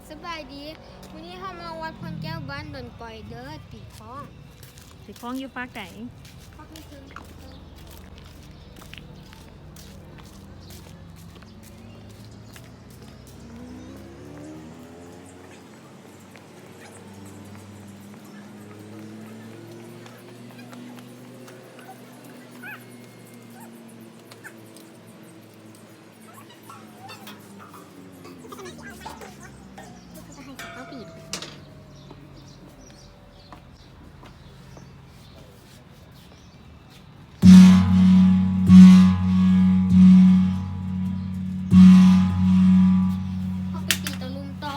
สบายดีวันนี้เขามาวัดพรแก้วบ้านดอนปล่อยเด้อตีคล้อง สิคล้องอยู่ปากไหน พักไม่ถึงเขาไปตีตะลุมต่อ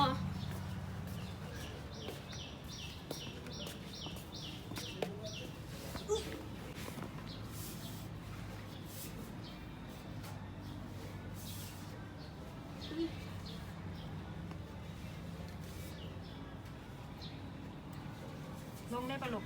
ลงได้ปะลูก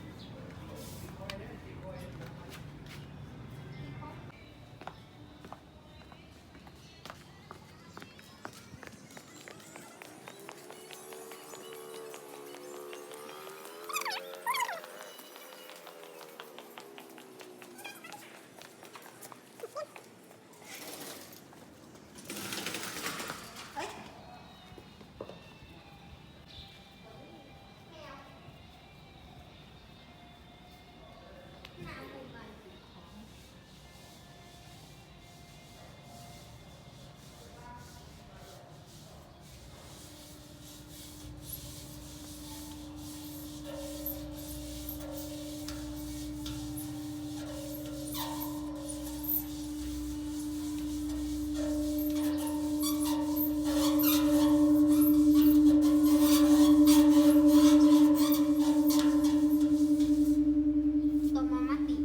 ตัวมามาตี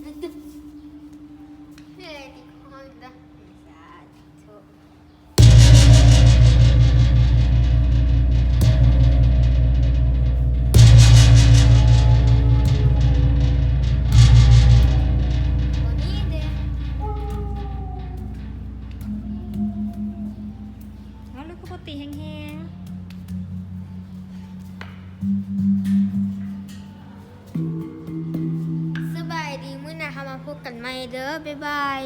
เฮ้ยตีคล้องจ้ะสาธุ วันนี้เด้ เอาลูกก็ปกติแห้ง สบายดีมื้อหน้าค่ะมาพบกันใหม่เด้อ บ๊ายบาย